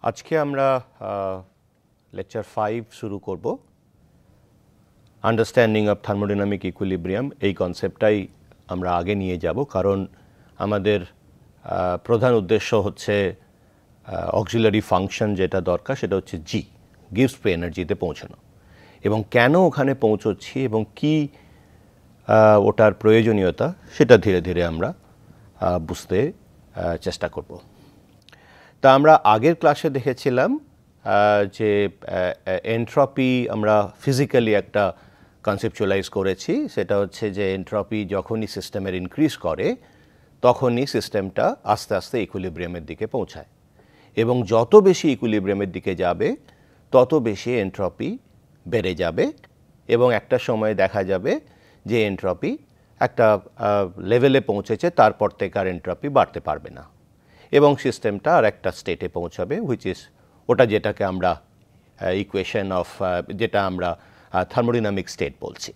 আজকে আমরা লেকচার 5 শুরু করব। আন্ডারস্ট্যান্ডিং অফ থার্মোডাইনামিক ইকুইলিব্রিয়াম এই কনসেপ্টটাই আমরা আগে নিয়ে যাব, কারণ আমাদের প্রধান উদ্দেশ্য হচ্ছে অক্সিলারি ফাংশন যেটা দরকার সেটা হচ্ছে জি, গিভস ফ্রি এনার্জিতে পৌঁছানো, এবং কেন ওখানে পৌঁছচ্ছি এবং কি ওটার প্রয়োজনীয়তা সেটা ধীরে ধীরে আমরা বুঝতে চেষ্টা করব। তা আমরা আগের ক্লাসে দেখেছিলাম যে এন্ট্রপি আমরা ফিজিক্যালি একটা কনসেপচুয়ালাইজ করেছি। সেটা হচ্ছে যে এন্ট্রপি যখনই সিস্টেমের ইনক্রিজ করে তখনই সিস্টেমটা আস্তে আস্তে ইকুইলিব্রিয়ামের দিকে পৌঁছায়, এবং যত বেশি ইকুইলিব্রিয়ামের দিকে যাবে তত বেশি এন্ট্রপি বেড়ে যাবে, এবং একটা সময় দেখা যাবে যে এন্ট্রপি একটা লেভেলে পৌঁছেছে, তারপর থেকে আর এন্ট্রপি বাড়তে পারবে না, এবং সিস্টেমটা আর একটা স্টেটে পৌঁছাবে, হুইচ ইজ ওটা যেটাকে আমরা ইকুয়েশন অফ যেটা আমরা থার্মোডাইনামিক স্টেট বলছি।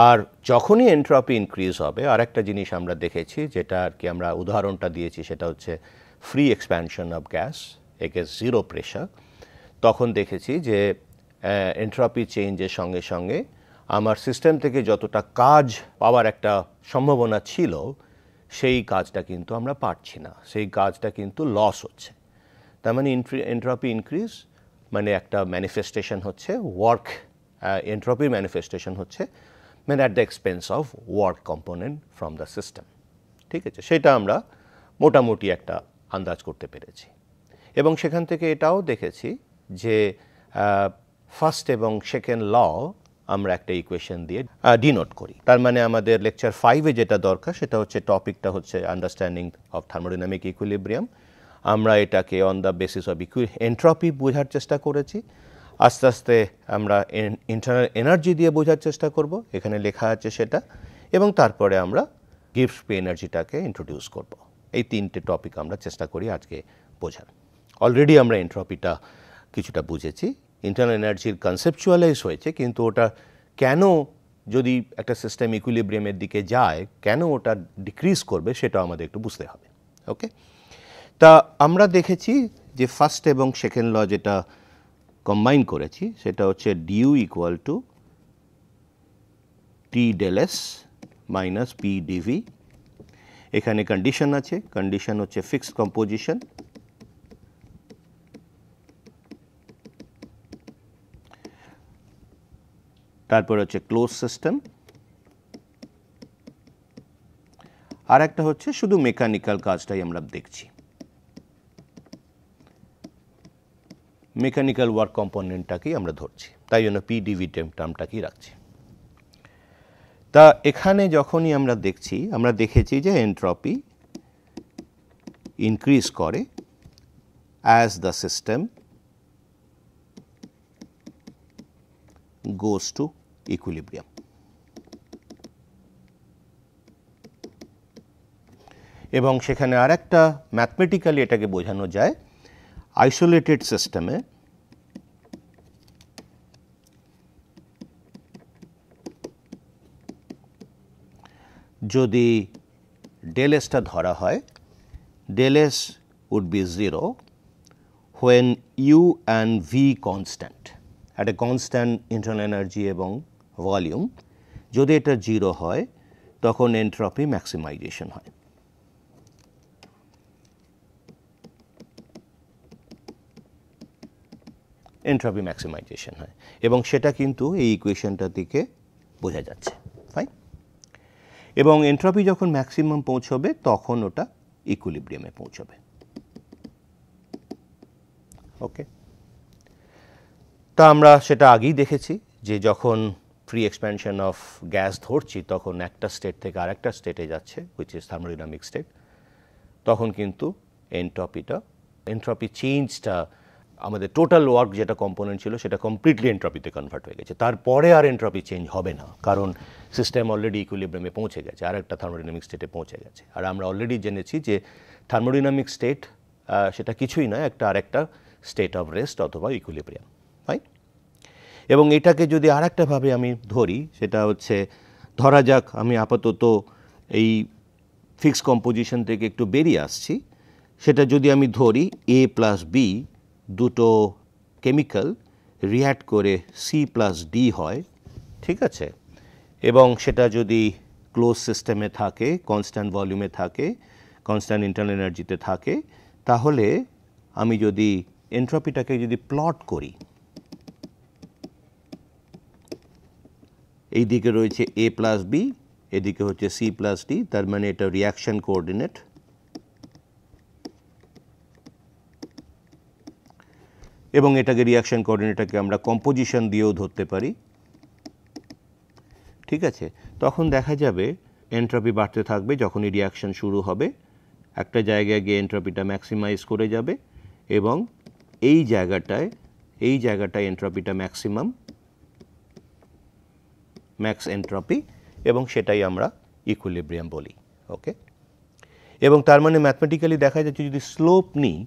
আর যখনই এন্ট্রপি ইনক্রিজ হবে, আর একটা জিনিস আমরা দেখেছি যেটা আর কি আমরা উদাহরণটা দিয়েছি, সেটা হচ্ছে free expansion of gas against zero pressure. তখন দেখেছি যে এন্ট্রপি চেঞ্জের সঙ্গে সঙ্গে আমার সিস্টেম থেকে যতটা কাজ পাওয়ার একটা সম্ভাবনা ছিল সেই কাজটা কিন্তু আমরা পাচ্ছি না, সেই কাজটা কিন্তু লস হচ্ছে। তার মানে এন্ট্রপি ইনক্রিজ মানে একটা ম্যানিফেস্টেশন হচ্ছে ওয়ার্ক, এন্ট্রপির ম্যানিফেস্টেশন হচ্ছে মানে at the expense of work component from the system. ঠিক আছে, সেটা আমরা মোটামুটি একটা আন্দাজ করতে পেরেছি, এবং সেখান থেকে এটাও দেখেছি যে ফার্স্ট এবং সেকেন্ড ল আমরা একটা ইকুয়েশন দিয়ে ডিনোট করি। তার মানে আমাদের লেকচার 5-এ যেটা দরকার সেটা হচ্ছে টপিকটা হচ্ছে আন্ডারস্ট্যান্ডিং অফ থার্মোডাইনামিক ইকুইলিব্রিয়াম। আমরা এটাকে on the basis of entropy বোঝার চেষ্টা করেছি। আস্তে আস্তে আমরা ইন্টারনাল এনার্জি দিয়ে বোঝার চেষ্টা করব, এখানে লেখা আছে সেটা, এবং তারপরে আমরা গিভস ফ্রি এনার্জিটাকে ইন্ট্রোডিউস করব। এই তিনটে টপিক আমরা চেষ্টা করি আজকে বোঝার। অলরেডি আমরা এন্ট্রপিটা কিছুটা বুঝেছি, ইন্টারনাল এনার্জির কনসেপচুয়ালাইজ হয়েছে, কিন্তু ওটা কেন যদি একটা সিস্টেম ইকুইলিব্রিয়ামের দিকে যায় কেন ওটা ডিক্রিজ করবে সেটাও আমাদের একটু বুঝতে হবে। ওকে, তা আমরা দেখেছি যে ফার্স্ট এবং সেকেন্ড ল যেটা কম্বাইন করেছি সেটা হচ্ছে dU equal to T del S minus P dV. এখানে কন্ডিশন আছে, কন্ডিশন হচ্ছে ফিক্সড কম্পোজিশন, তারপর হচ্ছে ক্লোজ সিস্টেম, আর একটা হচ্ছে শুধু মেকানিক্যাল কাজটাই আমরা দেখছি, মেকানিক্যাল ওয়ার্ক কম্পোনেন্টটাকেই আমরা ধরছি, তাই জন্য পিডিভি টার্মটাকেই রাখছি। তা এখানে যখনই আমরা দেখছি, আমরা দেখেছি যে এন্ট্রপি ইনক্রিজ করে as the system goes to equilibrium, এবং সেখানে আর একটা ম্যাথমেটিক্যালি এটাকে বোঝানো যায়। আইসোলেটেড সিস্টেমে যদি ডেল এসটা ধরা হয়, del S would be 0 when U and V constant, একটা কনস্ট্যান্ট ইন্টারনাল এনার্জি এবং ভলিউম। যদি এটা 0 হয় তখন এন্ট্রপি ম্যাক্সিমাইজেশন হয়। এন্ট্রপি ম্যাক্সিমাইজেশন হয়, এবং সেটা কিন্তু এই ইকুয়েশনটা থেকে বোঝা যাচ্ছে। ফাইন, এবং এন্ট্রপি যখন ম্যাক্সিমাম পৌঁছবে তখন ওটা ইকুইলিব্রিয়ামে পৌঁছবে। ওকে, তা আমরা সেটা আগেই দেখেছি যে যখন ফ্রি এক্সপ্যানশন অফ গ্যাস ধরছি তখন একটা স্টেট থেকে আরেকটা স্টেটে যাচ্ছে, হুইচ ইজ থার্মোডাইনামিক স্টেট, তখন কিন্তু এন্ট্রপি চেঞ্জটা আমাদের টোটাল ওয়ার্ক যেটা কম্পোনেন্ট ছিল সেটা কমপ্লিটলি এন্ট্রপিতে কনভার্ট হয়ে গেছে। তারপরে আর এন্ট্রপি চেঞ্জ হবে না, কারণ সিস্টেম অলরেডি ইকুইলিব্রিয়ামে পৌঁছে গেছে, আর একটা থার্মোডাইনামিক স্টেটে পৌঁছে গেছে। আর আমরা অলরেডি জেনেছি যে থার্মোডাইনামিক স্টেট সেটা কিছুই নয়, আরেকটা স্টেট অফ রেস্ট অথবা ইকুইলিব্রিয়াম। ফাইন, এবং এটাকে যদি আরেকটাভাবে আমি ধরি, সেটা হচ্ছে ধরা যাক আমি আপাতত এই ফিক্সড কম্পোজিশন থেকে একটু বেরিয়ে আসছি, সেটা যদি আমি ধরি A প্লাস বি দুটো কেমিক্যাল রিঅ্যাক্ট করে C প্লাস ডি হয়, ঠিক আছে, এবং সেটা যদি ক্লোজ সিস্টেমে থাকে, কনস্ট্যান্ট ভলিউমে থাকে, কনস্ট্যান্ট ইন্টারনাল এনার্জিতে থাকে, তাহলে আমি যদি এন্ট্রপিটাকে যদি প্লট করি, এই দিকে রয়েছে A প্লাস বি, এদিকে হচ্ছে C প্লাস ডি, তার মানে এটা রিঅ্যাকশন কোঅর্ডিনেট, এবং এটাকে রিঅ্যাকশন কোঅর্ডিনেটটাকে আমরা কম্পোজিশন দিয়েও ধরতে পারি, ঠিক আছে। তখন দেখা যাবে এন্ট্রপি বাড়তে থাকবে, যখনই রিঅ্যাকশন শুরু হবে একটা জায়গায় গিয়ে এন্ট্রপিটা ম্যাক্সিমাইজ করে যাবে এবং এই জায়গাটায় এন্ট্রপিটা ম্যাক্সিমাম, ম্যাক্স এন্ট্রপি, এবং সেটাই আমরা ইকুইলিব্রিয়াম বলি। ওকে, এবং তার মানে ম্যাথমেটিক্যালি দেখা যাচ্ছে যদি স্লোপ নিই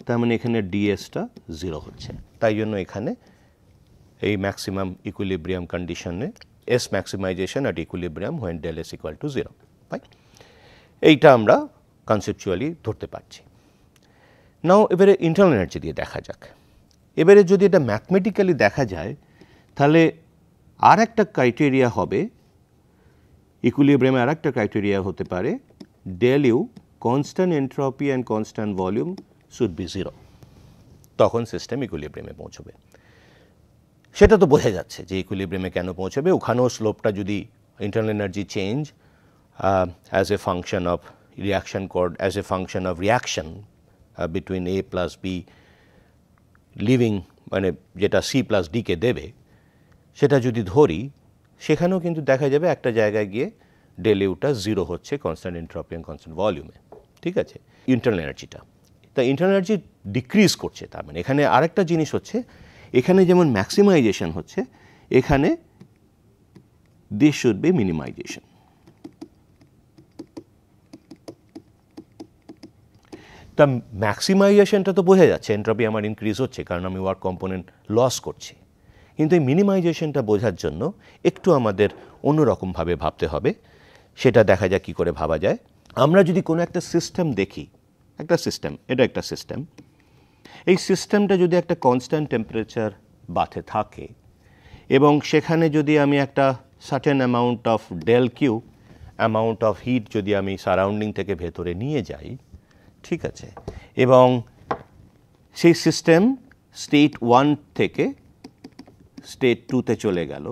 তার মানে এখানে ডিএসটা 0 হচ্ছে, তাই জন্য এখানে এই ম্যাক্সিমাম ইকুইলিব্রিয়াম কন্ডিশনে S maximisation at equilibrium when del S equal to 0, right? এইটা আমরা কনসেপচুয়ালি ধরতে পারছি। নাও এবারে ইন্টারনাল এনার্জি দিয়ে দেখা যাক। এবারে যদি এটা ম্যাথমেটিক্যালি দেখা যায় তাহলে আর একটা ক্রাইটেরিয়া হবে, ইকুইলিব্রিয়ামে আর একটা ক্রাইটেরিয়া হতে পারে del U constant entropy and constant volume should be 0, তখন সিস্টেম ইকুইলিব্রিয়ামে পৌঁছবে। সেটা তো বোঝা যাচ্ছে যে ইকুইলিব্রিয়ামে কেন পৌঁছবে, ওখানেও স্লোপটা যদি internal energy change as a function of reaction as a function of reaction between A plus B living, মানে যেটা C প্লাস ডিকে দেবে, সেটা যদি ধরি সেখানেও কিন্তু দেখা যাবে একটা জায়গায় গিয়ে ডেল ইউটা 0 হচ্ছে কনস্ট্যান্ট এন্ট্রপি অ্যান্ড কনস্ট্যান্ট ভলিউমে, ঠিক আছে। ইন্টারনাল এনার্জিটা, তা ইন্টারনাল এনার্জি ডিক্রিজ করছে, তার মানে এখানে আরেকটা জিনিস হচ্ছে, এখানে যেমন ম্যাক্সিমাইজেশন হচ্ছে, এখানে দিস শুড বি মিনিমাইজেশন। তা ম্যাক্সিমাইজেশনটা তো বোঝা যাচ্ছে এন্ট্রপি আমার ইনক্রিজ হচ্ছে কারণ আমি ওয়ার্ক কম্পোনেন্ট লস করছি, কিন্তু এই মিনিমাইজেশনটা বোঝার জন্য একটু আমাদের অন্যরকমভাবে ভাবতে হবে। সেটা দেখা যাক কী করে ভাবা যায়। আমরা যদি কোনো একটা সিস্টেম দেখি, একটা সিস্টেম, এটা একটা সিস্টেম, এই সিস্টেমটা যদি একটা কনস্ট্যান্ট টেম্পারেচার বাথে থাকে এবং সেখানে যদি আমি একটা certain amount of del Q amount of heat যদি আমি সারাউন্ডিং থেকে ভেতরে নিয়ে যাই, ঠিক আছে, এবং সেই সিস্টেম স্টেট 1 থেকে স্টেট 2তে চলে গেল,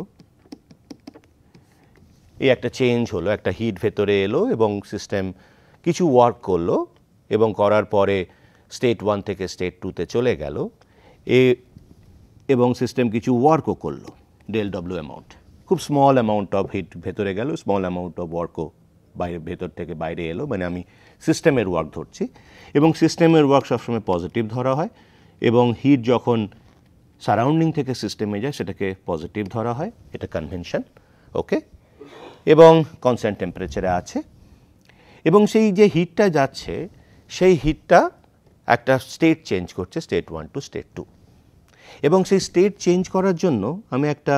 এই একটা চেঞ্জ হলো, একটা হিট ভেতরে এলো এবং সিস্টেম কিছু ওয়ার্ক করলো এবং করার পরে স্টেট 1 থেকে স্টেট 2তে চলে গেল, এবং সিস্টেম কিছু ওয়ার্কও করলো ডেল ডব্লিউ অ্যামাউন্ট, খুব স্মল অ্যামাউন্ট অফ হিট ভেতরে গেল, স্মল অ্যামাউন্ট অফ ওয়ার্কও ভেতর থেকে বাইরে এলো, মানে আমি সিস্টেমের ওয়ার্ক ধরছি, এবং সিস্টেমের ওয়ার্ক সবসময় পজিটিভ ধরা হয়, এবং হিট যখন সারাউন্ডিং থেকে সিস্টেমে যায় সেটাকে পজিটিভ ধরা হয়, এটা কনভেনশন। ওকে, এবং কনস্ট্যান্ট টেম্পারেচারে আছে, এবং সেই যে হিটটা যাচ্ছে সেই হিটটা একটা স্টেট চেঞ্জ করছে, স্টেট 1 টু স্টেট 2, এবং সেই স্টেট চেঞ্জ করার জন্য আমি একটা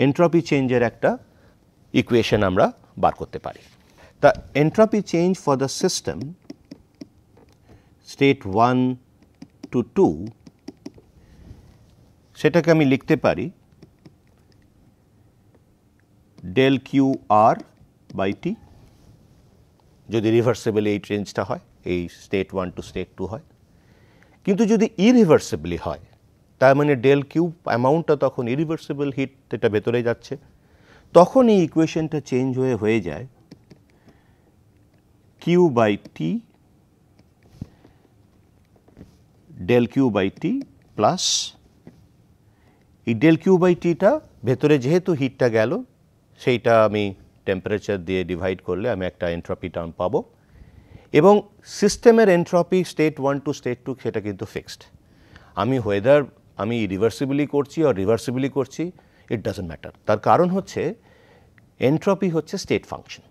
এন্ট্রপি চেঞ্জের একটা ইকুয়েশন আমরা বার করতে পারি। তা entropy change for the system state 1 to 2, সেটাকে আমি লিখতে পারি del Q R by T, যদি রিভার্সিবলি এই চেঞ্জটা হয়, এই স্টেট 1 টু স্টেট 2 হয়। কিন্তু যদি ইরিভার্সিবলি হয় তার মানে ডেল কিউ অ্যামাউন্টটা তখন ইরিভার্সিবল হিট এটা ভেতরে যাচ্ছে, তখন এই ইকুয়েশনটা চেঞ্জ হয়ে যায় Q by T del Q by T plus এই ডেল কিউ বাই টিটা ভেতরে যেহেতু হিটটা গেল সেইটা আমি টেম্পারেচার দিয়ে ডিভাইড করলে আমি একটা এন্ট্রপি টার্ম পাবো, এবং সিস্টেমের এন্ট্রপি স্টেট 1 টু স্টেট 2 সেটা কিন্তু ফিক্সড। আমি ওয়েদার আমি রিভার্সিবলি করছি আর রিভার্সিবলি করছি, ইট ডাজন্ট ম্যাটার। তার কারণ হচ্ছে এন্ট্রপি হচ্ছে স্টেট ফাংশন,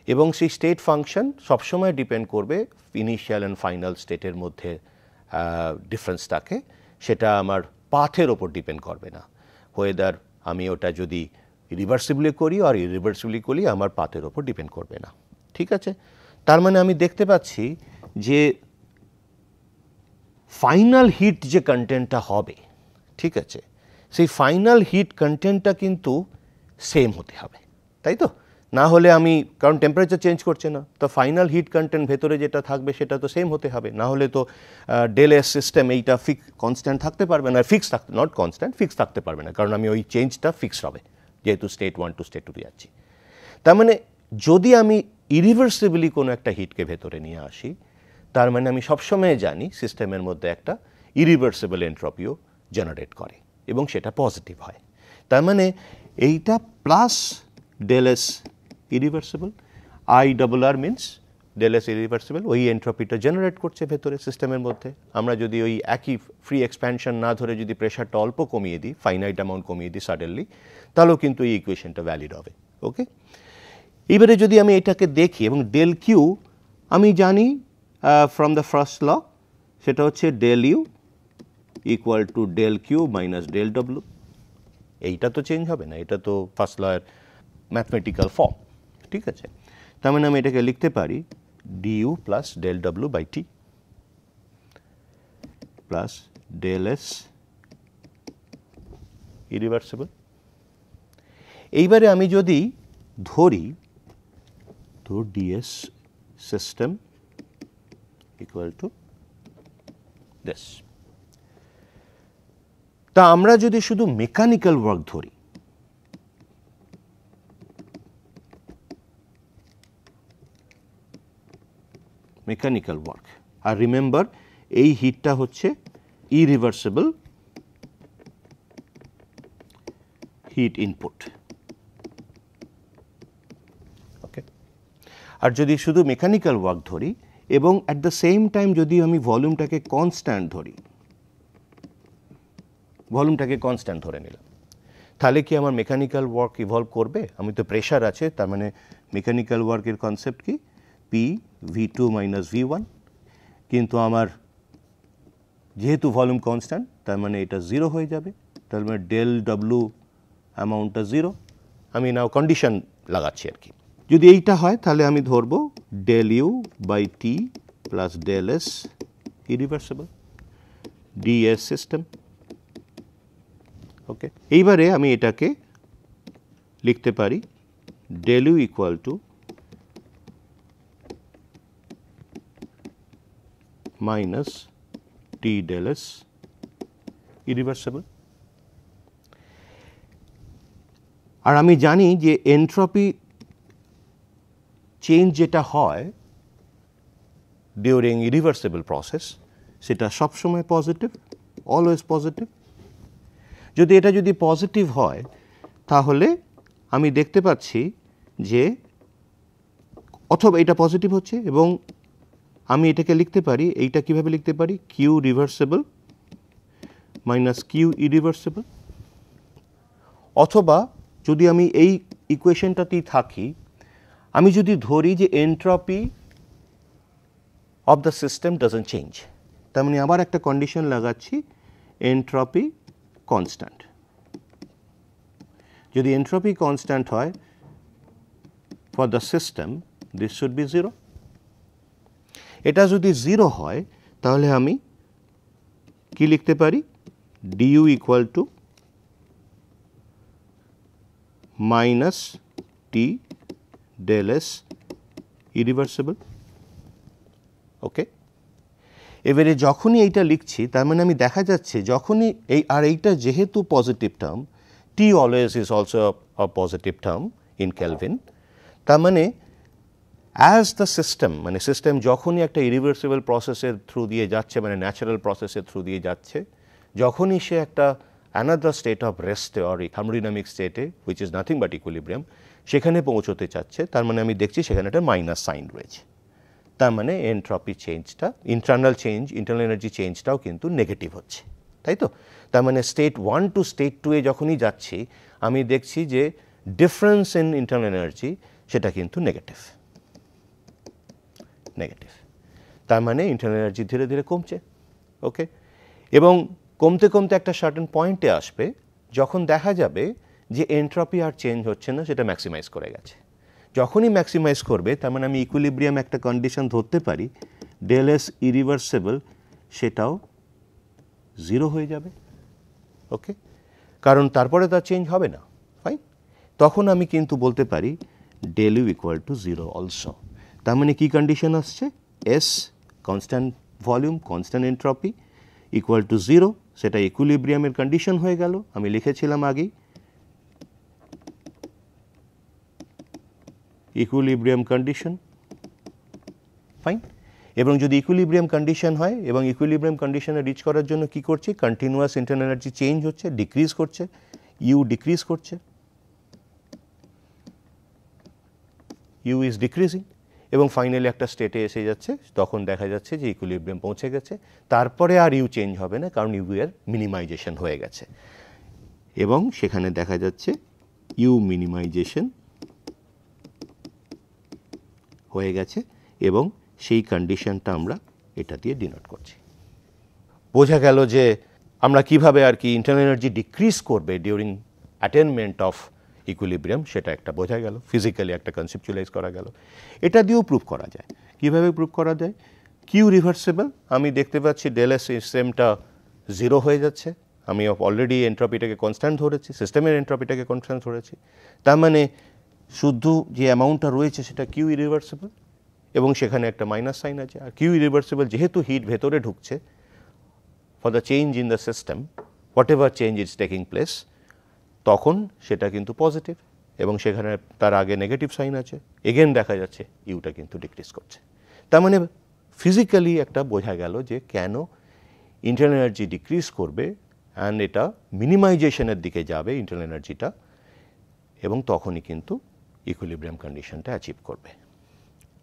এবং সেই স্টেট ফাংশন সবসময় ডিপেন্ড করবে ইনিশিয়াল অ্যান্ড ফাইনাল স্টেটের মধ্যে ডিফারেন্সটাকে, সেটা আমার পাথের ওপর ডিপেন্ড করবে না। ওয়েদার আমি ওটা যদি রিভার্সিবলি করি আর ইরিভার্সিবলি করি আমার পাথের ওপর ডিপেন্ড করবে না, ঠিক আছে। তার মানে আমি দেখতে পাচ্ছি যে ফাইনাল হিট যে কন্টেন্টটা হবে, ঠিক আছে, সেই ফাইনাল হিট কন্টেন্টটা কিন্তু সেম হতে হবে, তাই তো? না হলে আমি, কারণ টেম্পারেচার চেঞ্জ করছে না, তো ফাইনাল হিট কন্টেন্ট ভেতরে যেটা থাকবে সেটা তো সেম হতে হবে, না হলে তো ডেল এস সিস্টেম এইটা কনস্ট্যান্ট থাকতে পারবে না, ফিক্স থাকতে, নট কনস্ট্যান্ট, ফিক্স থাকতে পারবে না, কারণ আমি ওই চেঞ্জটা ফিক্স হবে যেহেতু স্টেট 1 টু স্টেট 2 যাচ্ছি। তার মানে যদি আমি ইরিভার্সিবলি কোনো একটা হিটকে ভেতরে নিয়ে আসি, তার মানে আমি সবসময় জানি সিস্টেমের মধ্যে একটা ইরিভার্সিবল এন্ট্রপিও জেনারেট করে এবং সেটা পজিটিভ হয়। তার মানে এইটা plus del S irreversible, IRR means del S irreversible, ওই এন্ট্রপিটা জেনারেট করছে ভেতরে সিস্টেমের মধ্যে। আমরা যদি ওই একই ফ্রি এক্সপ্যানশন না ধরে যদি প্রেশারটা অল্প কমিয়ে দিই, ফাইনাইট অ্যামাউন্ট কমিয়ে দিই সাডেনলি, তাহলেও কিন্তু এই ইকুয়েশনটা ভ্যালিড হবে। ওকে, এবারে যদি আমি এটাকে দেখি এবং ডেল কিউ আমি জানি ফ্রম দ্য ফার্স্ট ল, সেটা হচ্ছে del U equal to del Q minus del W. এইটা তো চেঞ্জ হবে না, এটা তো ফার্স্ট লয়ের ম্যাথমেটিক্যাল ফর্ম, ঠিক আছে। তার মানে আমি এটাকে লিখতে পারি dU plus del W by T plus del S irreversible. এইবারে আমি যদি ধরি তো dS system equal to this, তা আমরা যদি শুধু মেকানিক্যাল ওয়ার্ক ধরি, মেকানিক্যাল ওয়ার্ক, আর রিমেম্বার এই হিটটা হচ্ছে ইরিভার্সিবল হিট ইনপুট। ওকে, আর যদি শুধু মেকানিক্যাল ওয়ার্ক ধরি এবং অ্যাট দ্য সেম টাইম যদি আমি ভলিউমটাকে কনস্ট্যান্ট ধরি, ভলিউমটাকে কনস্ট্যান্ট ধরে নিলাম, তাহলে কি আমার মেকানিক্যাল ওয়ার্ক ইভলভ করবে? আমি তো প্রেশার আছে, তার মানে মেকানিক্যাল ওয়ার্কের কনসেপ্ট কি পি V2 মাইনাস V1, কিন্তু আমার যেহেতু ভলিউম কনস্ট্যান্ট তার মানে এটা 0 হয়ে যাবে, তার মানে ডেল ডব্লু অ্যামাউন্টটা 0। আমি নাও কন্ডিশন লাগাচ্ছি আর কি। যদি এইটা হয় তাহলে আমি ধরবো del U by T plus del S irreversible DS system. Okay, এইবারে আমি এটাকে লিখতে পারি del U equal to minus T del S irreversible. আর আমি জানি যে এন্ট্রপি চেঞ্জ যেটা হয় ডিউরিং ইরিভার্সিবল প্রসেস সেটা সবসময় পজিটিভ, অলওয়েজ পজিটিভ। যদি এটা যদি পজিটিভ হয় তাহলে আমি দেখতে পাচ্ছি যে, অথবা এটা পজিটিভ হচ্ছে এবং আমি এটাকে লিখতে পারি, এইটা কিভাবে লিখতে পারি, Q reversible minus Q irreversible. অথবা যদি আমি এই ইকুয়েশনটাতেই থাকি, আমি যদি ধরি যে entropy of the system doesn't change, তার মানে আবার একটা কন্ডিশন লাগাচ্ছি এন্ট্রপি কনস্ট্যান্ট। যদি এন্ট্রপি কনস্ট্যান্ট হয় for the system this should be 0। এটা যদি 0 হয় তাহলে আমি কি লিখতে পারি, dU equal to minus T del S irreversible. Okay, এবারে যখনই এইটা লিখছি তার মানে আমি দেখা যাচ্ছে যখনই এই, আর এইটা যেহেতু positive term, T always is also a positive term in kelvin, তার মানে অ্যাজ দ্য সিস্টেম, মানে সিস্টেম যখনই একটা ইরিভার্সিবল প্রসেসের থ্রু দিয়ে যাচ্ছে, মানে ন্যাচারাল প্রসেসের থ্রু দিয়ে যাচ্ছে, যখনই সে একটা অ্যানাদার স্টেট অফ রেস্টে অর থার্মোডাইনামিক স্টেটে which is nothing but equilibrium, সেখানে পৌঁছতে চাচ্ছে, তার মানে আমি দেখছি সেখানে একটা মাইনাস সাইন রয়েছে। তার মানে এন্ট্রপি চেঞ্জটা, ইন্টারনাল চেঞ্জ, ইন্টারনাল এনার্জি চেঞ্জটাও কিন্তু নেগেটিভ হচ্ছে, তাই তো? তার মানে স্টেট 1 টু স্টেট 2 এ যখনই যাচ্ছি আমি দেখছি যে ডিফারেন্স ইন ইন্টারনাল এনার্জি সেটা কিন্তু নেগেটিভ। নেগেটিভ, তার মানে ইন্টারনাল এনার্জি ধীরে ধীরে কমছে। ওকে, এবং কমতে কমতে একটা সার্টেন পয়েন্টে আসবে যখন দেখা যাবে যে এন্ট্রপি আর চেঞ্জ হচ্ছে না, সেটা ম্যাক্সিমাইজ করে গেছে। যখনই ম্যাক্সিমাইজ করবে তার মানে আমি ইকুইলিব্রিয়াম একটা কন্ডিশন ধরতে পারি ডেল এস ইরিভার্সেবল সেটাও 0 হয়ে যাবে। ওকে, কারণ তারপরে তার চেঞ্জ হবে না। ফাইন, তখন আমি কিন্তু বলতে পারি del U equal to 0 also. তার মানে কি কন্ডিশন আসছে? S constant volume constant entropy equal to 0, সেটা ইকুইলিব্রিয়ামের কন্ডিশন হয়ে গেল। আমি লিখেছিলাম আগেই ইকুইলিব্রিয়াম কন্ডিশন। ফাইন, এবং যদি ইকুইলিব্রিয়াম কন্ডিশন হয় এবং ইকুইলিব্রিয়াম কন্ডিশনে রিচ করার জন্য কি করছি, কন্টিনিউয়াস ইন্টারনাল এনার্জি চেঞ্জ হচ্ছে, ডিক্রিজ করছে, ইউ ডিক্রিজ করছে, ইউ ইজ ডিক্রিজিং, এবং ফাইনালি একটা স্টেটে এসে যাচ্ছে, তখন দেখা যাচ্ছে যে ইকুইলিব্রিয়াম পৌঁছে গেছে। তারপরে আর ইউ চেঞ্জ হবে না, কারণ ইউ এর মিনিমাইজেশন হয়ে গেছে, এবং সেখানে দেখা যাচ্ছে ইউ মিনিমাইজেশন হয়ে গেছে, এবং সেই কন্ডিশনটা আমরা এটা দিয়ে ডিনোট করছি। বোঝা গেল যে আমরা কিভাবে আর কি ইন্টারনাল এনার্জি ডিক্রিজ করবে ডিউরিং অ্যাটেনমেন্ট অফ ইকুইলিব্রিয়াম, সেটা একটা বোঝা গেল, ফিজিক্যালি একটা কনসেপচুয়ালাইজ করা গেল। এটা দিয়েও প্রুভ করা যায়। কিভাবে প্রুভ করা যায়? কিউ রিভার্সেবল, আমি দেখতে পাচ্ছি ডেল এস সিস্টেমটা 0 হয়ে যাচ্ছে। আমি অলরেডি এন্ট্রপিটাকে কনস্ট্যান্ট ধরেছি, সিস্টেমের এন্ট্রপিটাকে কনস্ট্যান্ট ধরেছি, তার মানে শুদ্ধ যে অ্যামাউন্টটা রয়েছে সেটা কিউ ইরিভার্সেবল, এবং সেখানে একটা মাইনাস সাইন আছে। আর কিউ ইরিভার্সেবল যেহেতু হিট ভেতরে ঢুকছে, for the change in the system what ever change is taking place, তখন সেটা কিন্তু পজিটিভ, এবং সেখানে তার আগে নেগেটিভ সাইন আছে। এগেন দেখা যাচ্ছে ইউটা কিন্তু ডিক্রিজ করছে। তার মানে ফিজিক্যালি একটা বোঝা গেল যে কেন ইন্টারনাল এনার্জি ডিক্রিজ করবে, অ্যান্ড এটা মিনিমাইজেশনের দিকে যাবে ইন্টারনাল এনার্জিটা, এবং তখনই কিন্তু ইকুইলিব্রিয়াম কন্ডিশনটা অ্যাচিভ করবে।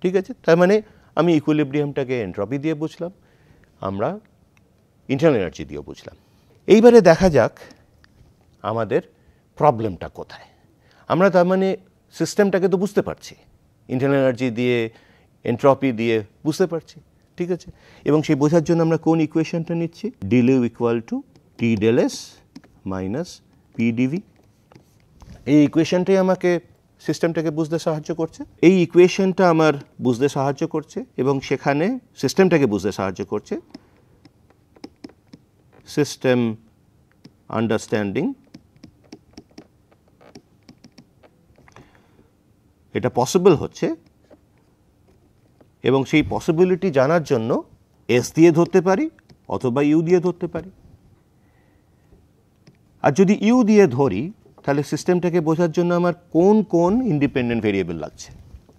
ঠিক আছে, তার মানে আমি ইকুইলিব্রিয়ামটাকে এন্ট্রপি দিয়ে বুঝলাম, আমরা ইন্টারনাল এনার্জি দিয়েও বুঝলাম। এইবারে দেখা যাক আমাদের প্রবলেমটা কোথায়। আমরা তার মানে সিস্টেমটাকে তো বুঝতে পারছি, ইন্টারনাল এনার্জি দিয়ে এন্ট্রপি দিয়ে বুঝতে পারছি, ঠিক আছে, এবং সেই বোঝার জন্য আমরা কোন ইকুয়েশনটা নিচ্ছি? Del U equal to T del S minus P dV. এই ইকুয়েশনটাই আমাকে সিস্টেমটাকে বুঝতে সাহায্য করছে, এই ইকুয়েশনটা আমার বুঝতে সাহায্য করছে, এবং সেখানে সিস্টেমটাকে বুঝতে সাহায্য করছে। সিস্টেম আন্ডারস্ট্যান্ডিং, এটা পসিবল হচ্ছে, এবং সেই পসিবিলিটি জানার জন্য এস দিয়ে ধরতে পারি অথবা ইউ দিয়ে ধরতে পারি। আর যদি ইউ দিয়ে ধরি তাহলে সিস্টেমটাকে বোঝার জন্য আমার কোন কোন ইন্ডিপেন্ডেন্ট ভেরিয়েবল লাগছে।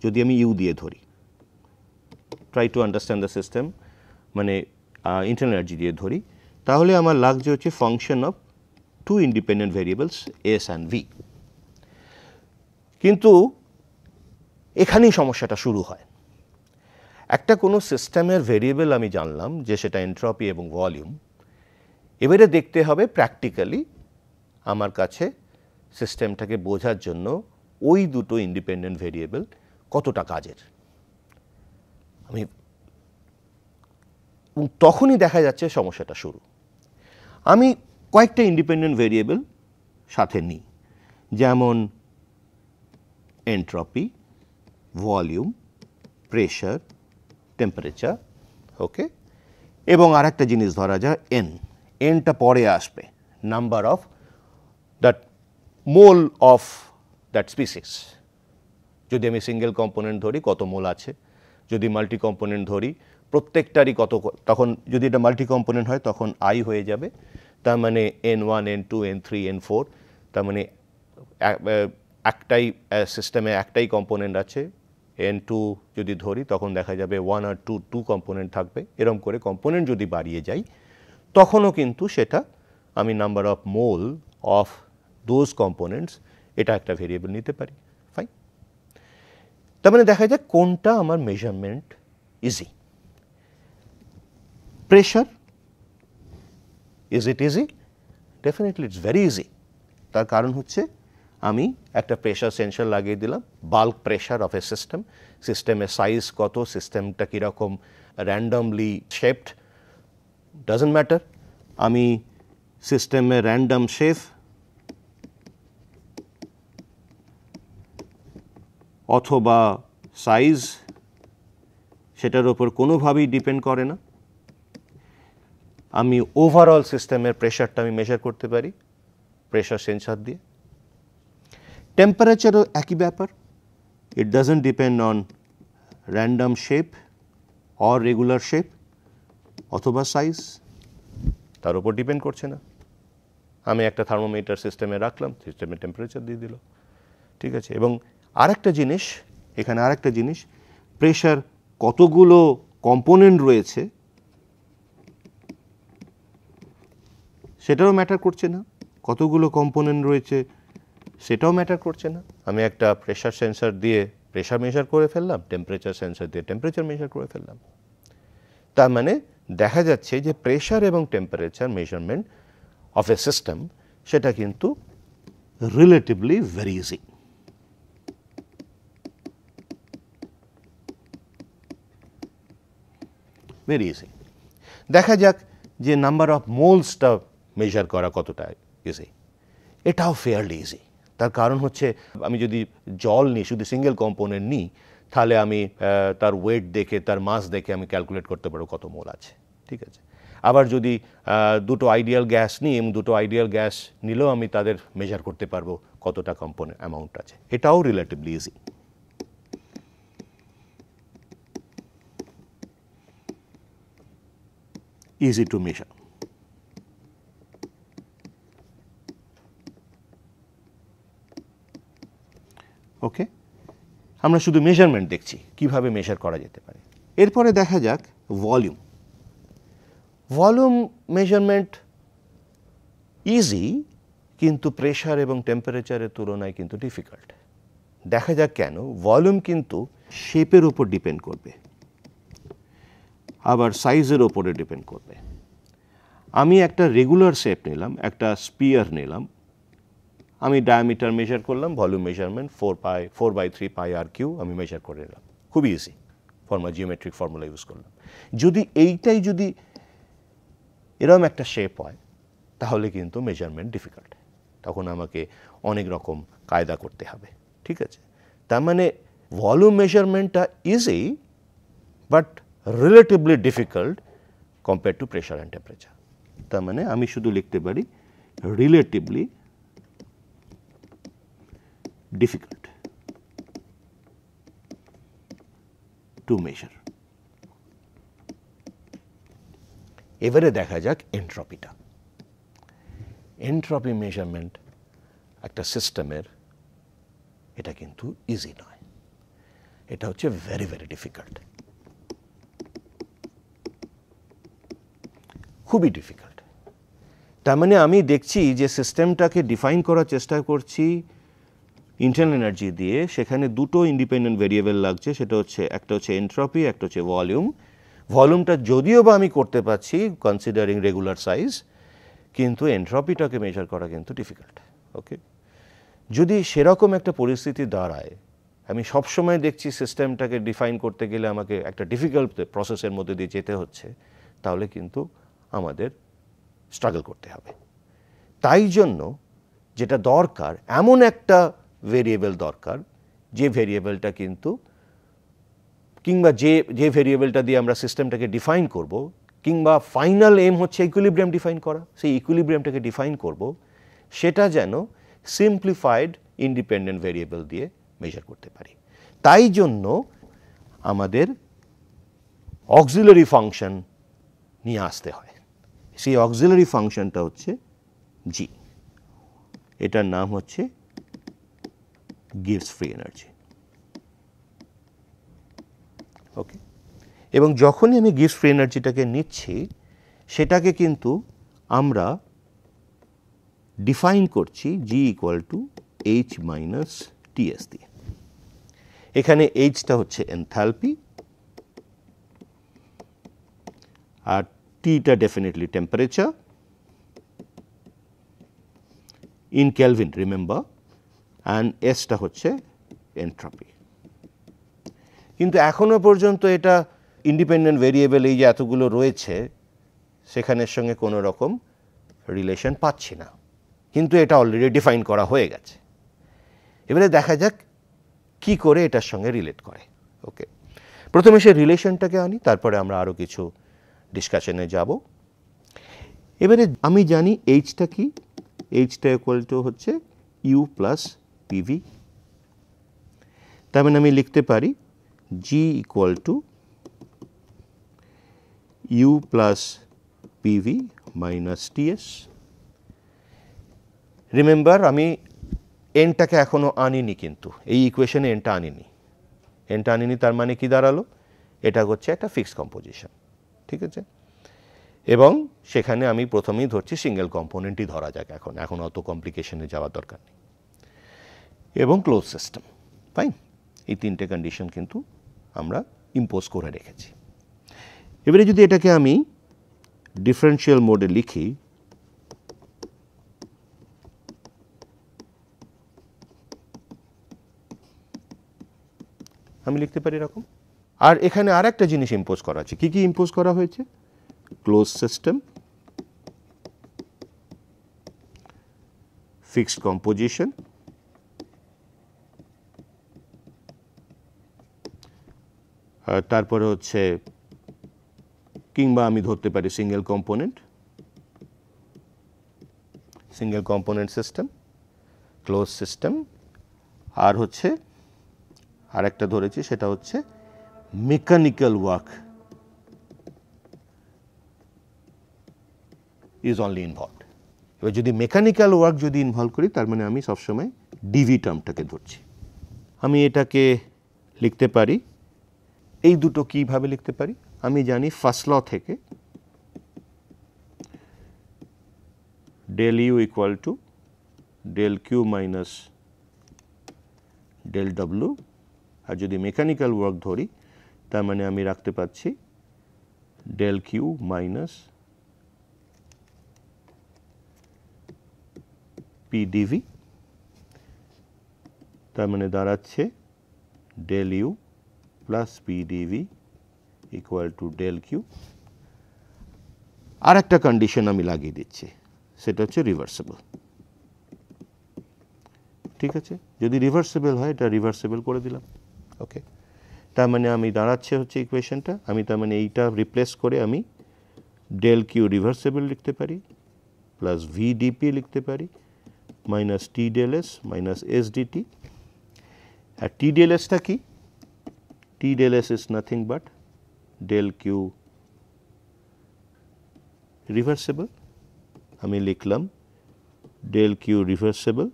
যদি আমি ইউ দিয়ে ধরি, try to understand the system, মানে ইন্টারনাল এনার্জি দিয়ে ধরি, তাহলে আমার লাগছে হচ্ছে function of 2 independent variables S and V. কিন্তু এখানেই সমস্যাটা শুরু হয়। একটা কোনো সিস্টেমের ভেরিয়েবল আমি জানলাম যে সেটা এন্ট্রপি এবং ভলিউম, এবারে দেখতে হবে প্র্যাকটিক্যালি আমার কাছে সিস্টেমটাকে বোঝার জন্য ওই দুটো ইন্ডিপেন্ডেন্ট ভেরিয়েবল কতটা কাজের। আমি তখনই দেখা যাচ্ছে সমস্যাটা শুরু। আমি কয়েকটা ইন্ডিপেন্ডেন্ট ভেরিয়েবল সাথে নিই, যেমন এন্ট্রপি, ভলিউম, প্রেশার, টেম্পারেচার, ওকে, এবং আর একটা জিনিস ধরা যায় এন। এনটা পরে আসবে, number of that mole of that species. যদি আমি সিঙ্গেল কম্পোনেন্ট ধরি কত মোল আছে, যদি মাল্টি কম্পোনেন্ট ধরি প্রত্যেকটারই কত, তখন যদি এটা মাল্টি কম্পোনেন্ট হয় তখন আই হয়ে যাবে, তার মানে N1, N2, N3, N4, তার মানে একটাই সিস্টেমে একটাই কম্পোনেন্ট আছে। N2 যদি ধরি তখন দেখা যাবে 1 আর 2 কম্পোনেন্ট থাকবে। এরকম করে কম্পোনেন্ট যদি বাড়িয়ে যাই তখনও কিন্তু সেটা আমি number of mole of those components এটা একটা ভেরিয়েবল নিতে পারি। ফাইন, তার মানে দেখা যায় কোনটা আমার measurement easy. Pressure, is it easy? Definitely it's very easy. তার কারণ হচ্ছে আমি একটা প্রেশার সেন্সর লাগিয়ে দিলাম, bulk pressure of a system. সিস্টেমের সাইজ কত, সিস্টেমটা কীরকম র্যান্ডমলি শেপড, ডাজন্ট ম্যাটার। আমি সিস্টেমে র্যান্ডম শেপ অথবা সাইজ সেটার ওপর কোনোভাবেই ডিপেন্ড করে না। আমি ওভারঅল সিস্টেমের প্রেশারটা আমি মেজার করতে পারি প্রেশার সেন্সর দিয়ে। টেম্পারেচারও একই ব্যাপার, it doesn't depend on random shape or regular shape অথবা সাইজ, তার উপর ডিপেন্ড করছে না। আমি একটা থার্মোমিটার সিস্টেমে রাখলাম, সিস্টেমে টেম্পারেচার দিয়ে দিল, ঠিক আছে। এবং আরেকটা জিনিস, এখানে আরেকটা জিনিস, প্রেশার কতগুলো কম্পোনেন্ট রয়েছে সেটাও ম্যাটার করছে না, কতগুলো কম্পোনেন্ট রয়েছে সেটাও ম্যাটার করছে না। আমি একটা প্রেশার সেন্সর দিয়ে প্রেশার মেজার করে ফেললাম, টেম্পারেচার সেন্সর দিয়ে টেম্পারেচার মেজার করে ফেললাম। তার মানে দেখা যাচ্ছে যে প্রেশার এবং temperature measurement of a system সেটা কিন্তু relatively very easy. Very easy. দেখা যাক যে নাম্বার অফ মোলসটা মেজার করা কতটা ইজি। এটাও ফেয়ারলি ইজি। তার কারণ হচ্ছে আমি যদি জল নিই, শুধু সিঙ্গেল কম্পোনেন্ট নিই, তাহলে আমি তার ওয়েট দেখে, তার মাস দেখে আমি ক্যালকুলেট করতে পারবো কত মোল আছে, ঠিক আছে। আবার যদি দুটো আইডিয়াল গ্যাস নিই এবং দুটো আইডিয়াল গ্যাস নিলেও আমি তাদের মেজার করতে পারবো কতটা কম্পোনেন্ট অ্যামাউন্ট আছে। এটাও relatively easy. easy to measure. ওকে, আমরা শুধু মেজারমেন্ট দেখছি কিভাবে মেজার করা যেতে পারে। এরপরে দেখা যাক ভলিউম। ভলিউম মেজারমেন্ট ইজি, কিন্তু প্রেশার এবং টেম্পারেচারের তুলনায় কিন্তু ডিফিকাল্ট। দেখা যাক কেন। ভলিউম কিন্তু শেপের উপর ডিপেন্ড করবে, আবার সাইজের ওপরে ডিপেন্ড করবে। আমি একটা রেগুলার শেপ নিলাম, একটা স্পিয়ার নিলাম, আমি ডায়ামিটার মেজার করলাম, ভলিউম মেজারমেন্ট 4/3 পাই আর কিউ আমি মেজার করে নিলাম, খুবই ইজি, জিওমেট্রিক ফর্মুলা ইউজ করলাম। যদি এইটাই যদি এরকম একটা শেপ হয় তাহলে কিন্তু মেজারমেন্ট ডিফিকাল্ট, তখন আমাকে অনেক রকম কায়দা করতে হবে, ঠিক আছে। তার মানে ভলিউম মেজারমেন্টটা easy but relatively difficult compare to pressure and temperature. তার মানে আমি শুধু লিখতে পারি রিলেটিভলি difficult to measure. এবারে দেখা যাক এন্ট্রপিটা। এন্ট্রপি মেজারমেন্ট একটা সিস্টেমের, এটা কিন্তু ইজি নয়, এটা হচ্ছে ভেরি ভেরি ডিফিকাল্ট, খুবই ডিফিকাল্ট। তার মানে আমি দেখছি যে সিস্টেমটাকে ডিফাইন করার চেষ্টা করছি ইন্টারনাল এনার্জি দিয়ে, সেখানে দুটো ইন্ডিপেন্ডেন্ট ভেরিয়েবল লাগছে, সেটা হচ্ছে একটা হচ্ছে এন্ট্রপি, একটা হচ্ছে ভলিউম। ভলিউমটা যদিও বা আমি করতে পারছি কনসিডারিং রেগুলার সাইজ, কিন্তু এন্ট্রপিটাকে মেজার করা কিন্তু ডিফিকাল্ট। ওকে, যদি সেরকম একটা পরিস্থিতি দাঁড়ায়, আমি সবসময় দেখছি সিস্টেমটাকে ডিফাইন করতে গেলে আমাকে একটা ডিফিকাল্ট প্রসেসের মধ্যে দিয়ে যেতে হচ্ছে, তাহলে কিন্তু আমাদের স্ট্রাগল করতে হবে। তাই জন্য যেটা দরকার, এমন একটা ভেরিয়েবল দরকার যে ভেরিয়েবলটা কিন্তু, কিংবা যে ভেরিয়েবলটা দিয়ে আমরা সিস্টেমটাকে ডিফাইন করব, কিংবা ফাইনাল এম হচ্ছে ইকুইলিব্রিয়াম ডিফাইন করা, সেই ইকুইলিব্রিয়ামটাকে ডিফাইন করব, সেটা যেন সিম্পলিফাইড ইন্ডিপেন্ডেন্ট ভেরিয়েবল দিয়ে মেজার করতে পারি। তাই জন্য আমাদের অক্সিলারি ফাংশন নিয়ে আসতে হয়। সেই অক্সিলারি ফাংশনটা হচ্ছে জি, এটার নাম হচ্ছে গিভস ফ্রি এনার্জি। ওকে, এবং যখনই আমি গিভস ফ্রি এনার্জিটাকে নিচ্ছি, সেটাকে কিন্তু আমরা ডিফাইন করছি G equal to H minus TS দিয়ে। এখানে এইচটা হচ্ছে এনথালপি, আর টিটা definitely temperature in Kelvin, remember, and এসটা হচ্ছে এন্ট্রপি। কিন্তু এখনো পর্যন্ত এটা ইন্ডিপেন্ডেন্ট ভেরিয়েবল, এই যে এতগুলো রয়েছে সেখানের সঙ্গে কোনো রকম রিলেশন পাচ্ছি না, কিন্তু এটা অলরেডি ডিফাইন করা হয়ে গেছে। এবারে দেখা যাক কি করে এটার সঙ্গে রিলেট করে। ওকে, প্রথমে সে রিলেশনটাকে আনি, তারপরে আমরা আরও কিছু ডিসকাশনে যাব। এবারে আমি জানি এইচটা কি, এইচটা ইকুয়াল টু হচ্ছে ইউ প্লাস পিভি। তার মানে আমি লিখতে পারি G equal to U plus PV minus TS. Remember আমি এনটাকে এখনও আনিনি, কিন্তু এই ইকুয়েশনে এনটা আনিনি, তার মানে কি দাঁড়ালো, এটা হচ্ছে একটা ফিক্সড কম্পোজিশন, ঠিক আছে। এবং সেখানে আমি প্রথমেই ধরছি সিঙ্গেল কম্পোনেন্টই ধরা যাক, এখন অত কমপ্লিকেশনে যাওয়ার দরকার নেই, এবং ক্লোজ সিস্টেম, ফাইন। এই তিনটে কন্ডিশন কিন্তু আমরা ইম্পোজ করে রেখেছি। এবারে যদি এটাকে আমি ডিফারেন্সিয়াল মোডে লিখি, আমি লিখতে পারি এরকম। আর এখানে আর একটা জিনিস ইম্পোজ করা আছে। কি কি ইম্পোজ করা হয়েছে? ক্লোজ সিস্টেম, ফিক্সড কম্পোজিশন, আর তারপরে হচ্ছে কিংবা আমি ধরতে পারি single component system, close system, আর হচ্ছে আর একটা ধরেছি, সেটা হচ্ছে mechanical work is only involved. এবার যদি মেকানিক্যাল ওয়ার্ক যদি ইনভলভ করি, তার মানে আমি সবসময় ডিভি টার্মটাকে ধরছি। আমি এটাকে লিখতে পারি, এই দুটো কিভাবে লিখতে পারি? আমি জানি ফার্স্ট ল থেকে del U equal to del Q minus del W. আর যদি মেকানিক্যাল ওয়ার্ক ধরি, তার মানে আমি রাখতে পাচ্ছি del Q minus P dV. তার মানে দাঁড়াচ্ছে del U plus P dV equal to del Q. আর একটা কন্ডিশন আমি লাগিয়ে দিচ্ছি, সেটা হচ্ছে রিভার্সেবল, ঠিক আছে। যদি রিভার্সেবল হয়, এটা রিভার্সেবল করে দিলাম, ওকে। তার মানে আমি দাঁড়াচ্ছে হচ্ছে ইকুয়েশনটা, আমি তার মানে এইটা রিপ্লেস করে আমি ডেল কিউ রিভার্সেবল লিখতে পারি, প্লাস ভি ডিপি লিখতে পারি, minus T del S minus S dT. আর টি ডেল এসটা কি? T del S is nothing but del Q reversible. আমি লিখলাম del Q reversible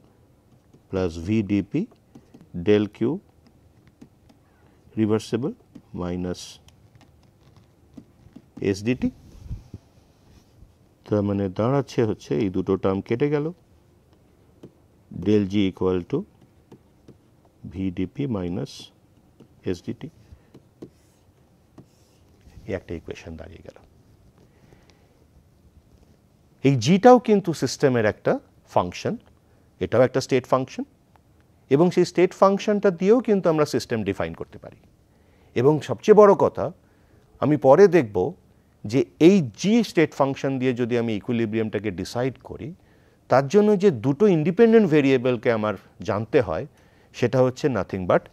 plus V dP del Q reversible minus S dT. তার মানে দাঁড়াচ্ছে হচ্ছে এই দুটো টার্ম কেটে গেল, del G equal to V dP minus S dT. এই একটা ইকুয়েশন দাঁড়িয়ে গেল। এই জিটাও কিন্তু সিস্টেমের একটা ফাংশন, এটাও একটা স্টেট ফাংশন, এবং সেই স্টেট ফাংশনটা দিয়েও কিন্তু আমরা সিস্টেম ডিফাইন করতে পারি। এবং সবচেয়ে বড় কথা, আমি পরে দেখব যে এই জি স্টেট ফাংশন দিয়ে যদি আমি ইকুইলিব্রিয়ামটাকে ডিসাইড করি, তার জন্য যে দুটো ইন্ডিপেন্ডেন্ট ভেরিয়েবলকে আমার জানতে হয়, সেটা হচ্ছে নাথিং বাট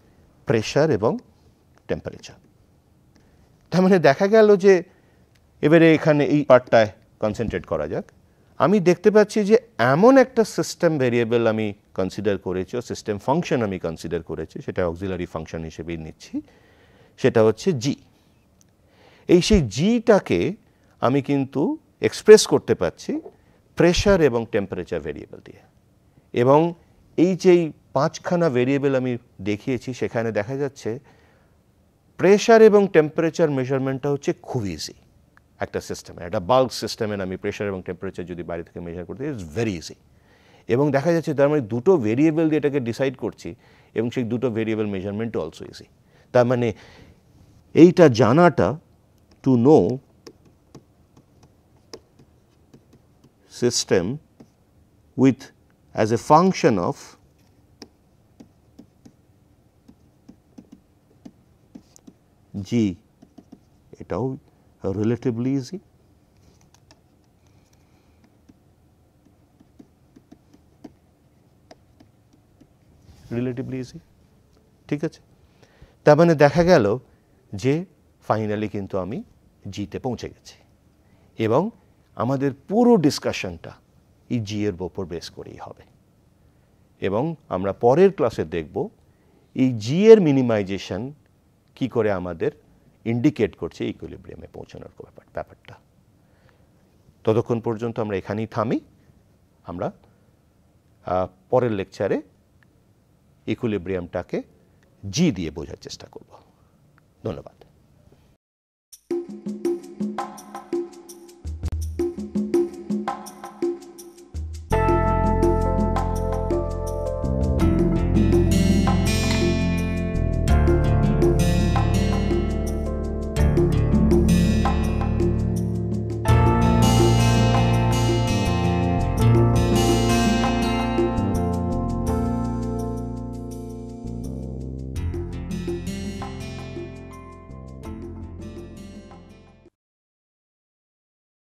প্রেশার এবং টেম্পারেচার। তার মানে দেখা গেল যে এবারে এখানে এই পার্টটায় কনসেন্ট্রেট করা যাক। আমি দেখতে পাচ্ছি যে এমন একটা সিস্টেম ভেরিয়েবল আমি কনসিডার করেছি, ও সিস্টেম ফাংশন আমি কনসিডার করেছি, সেটা অক্সিলারি ফাংশন হিসেবেই নিচ্ছি, সেটা হচ্ছে জি। সেই জিটাকে আমি কিন্তু এক্সপ্রেস করতে পারছি প্রেশার এবং টেম্পারেচার ভেরিয়েবল দিয়ে। এবং এই যেই পাঁচখানা ভেরিয়েবল আমি দেখিয়েছি, সেখানে দেখা যাচ্ছে প্রেশার এবং টেম্পারেচার মেজারমেন্টটা হচ্ছে খুব ইজি একটা সিস্টেমে। একটা বাল্ক সিস্টেমের আমি প্রেশার এবং টেম্পারেচার যদি বাইরে থেকে মেজার করতে, ইটস ভেরি ইজি। এবং দেখা যাচ্ছে তার মানে দুটো ভেরিয়েবল দিয়ে এটাকে ডিসাইড করছি, এবং সেই দুটো ভেরিয়েবল মেজারমেন্টও অলসো ইজি। তার মানে এইটা জানাটা, to know system with as a function of G, এটাও relatively easy। রিলেটিভলি ইজি, ঠিক আছে। তার মানে দেখা গেল যে ফাইনালি কিন্তু আমি জিতে পৌঁছে গেছি এবং আমাদের পুরো ডিসকাশনটা এই জি এর ওপর বেস করেই হবে এবং আমরা পরের ক্লাসে দেখব এই জি এর মিনিমাইজেশন কি করে আমাদের ইন্ডিকেট করছে ইকুইলিব্রিয়ামে পৌঁছানোর ব্যাপারটা। ততক্ষণ পর্যন্ত আমরা এখানেই থামি। আমরা পরের লেকচারে ইকুইলিব্রিয়ামটাকে জি দিয়ে বোঝার চেষ্টা করব। ধন্যবাদ।